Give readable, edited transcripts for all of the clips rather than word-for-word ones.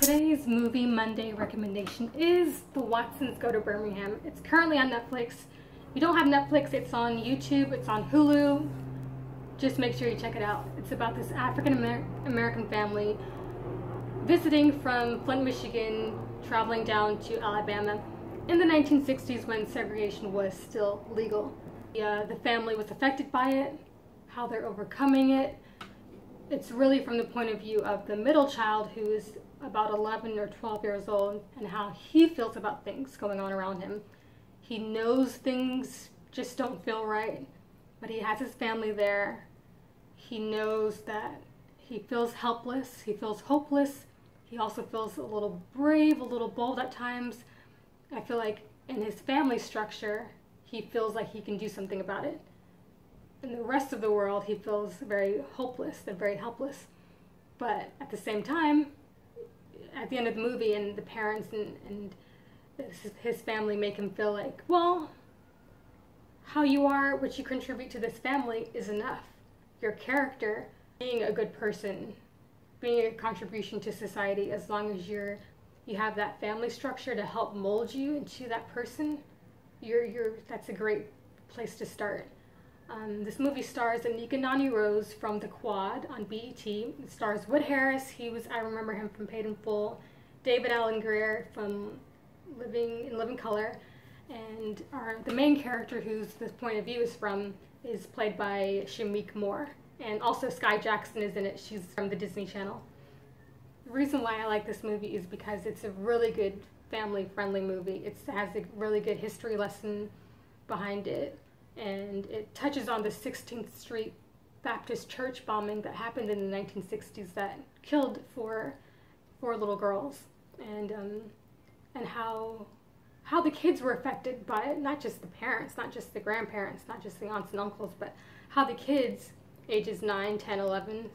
Today's Movie Monday recommendation is The Watsons Go to Birmingham. It's currently on Netflix. If you don't have Netflix, it's on YouTube, it's on Hulu. Just make sure you check it out. It's about this African-American family visiting from Flint, Michigan, traveling down to Alabama in the 1960s when segregation was still legal. The family was affected by it, how they're overcoming it. It's really from the point of view of the middle child, who is about 11 or 12 years old, and how he feels about things going on around him. He knows things just don't feel right, but he has his family there. He knows that he feels helpless, he feels hopeless. He also feels a little brave, a little bold at times. I feel like in his family structure, he feels like he can do something about it. In the rest of the world, he feels very hopeless and very helpless. But at the same time, at the end of the movie, and the parents and his family make him feel like, well, how you are, what you contribute to this family is enough. Your character, being a good person, being a contribution to society, as long as you have that family structure to help mold you into that person, that's a great place to start. This movie stars Anika Noni Rose from The Quad on BET. It stars Wood Harris. I remember him from Paid in Full. David Alan Grier from Living Color. And the main character, whose this point of view is from, is played by Shameik Moore. And also Sky Jackson is in it. She's from the Disney Channel. The reason why I like this movie is because it's a really good family-friendly movie. It has a really good history lesson behind it. And it touches on the 16th Street Baptist Church bombing that happened in the 1960s that killed four little girls, and how the kids were affected by it. Not just the parents, not just the grandparents, not just the aunts and uncles, but how the kids, ages 9, 10, 11,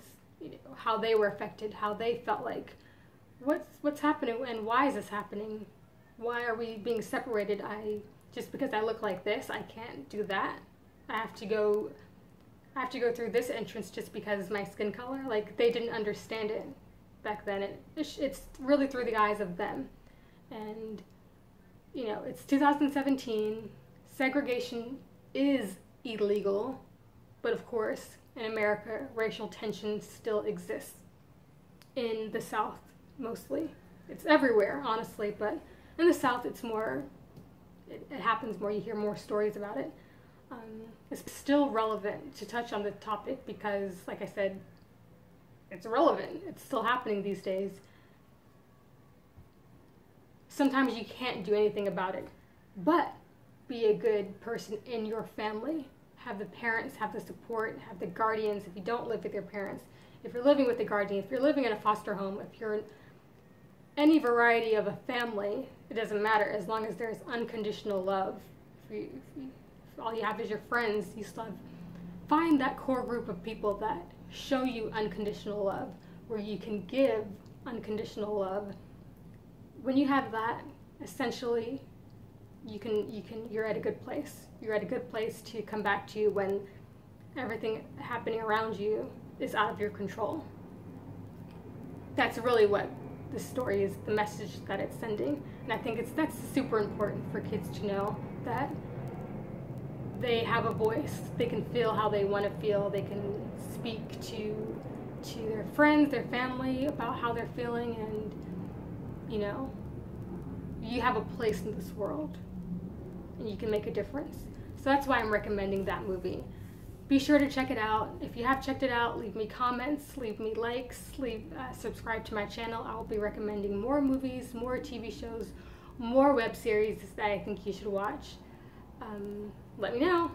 how they were affected, how they felt like, what's happening and why is this happening? Why are we being separated? Just because I look like this, I can't do that. I have to go through this entrance just because my skin color. Like, they didn't understand it back then. It's really through the eyes of them. And, it's 2017. Segregation is illegal. But of course, in America, racial tension still exists. In the South, mostly. It's everywhere, honestly, but in the South, it's more... It happens more, you hear more stories about it. It's still relevant to touch on the topic because, like I said, it's relevant. It's still happening these days. Sometimes you can't do anything about it, but be a good person in your family. Have the parents, have the support, have the guardians if you don't live with your parents. If you're living with a guardian, if you're living in a foster home, if you're any variety of a family, it doesn't matter as long as there's unconditional love. If all you have is your friends, you still find that core group of people that show you unconditional love, where you can give unconditional love. When you have that, essentially, you're at a good place. You're at a good place to come back to when everything happening around you is out of your control. That's really what the story is, the message that it's sending. And I think that's super important for kids to know, that they have a voice. They can feel how they want to feel. They can speak to their friends, their family, about how they're feeling, and you have a place in this world and you can make a difference. So that's why I'm recommending that movie. Be sure to check it out. If you have checked it out, leave me comments, leave me likes, subscribe to my channel. I will be recommending more movies, more TV shows, more web series that I think you should watch. Let me know.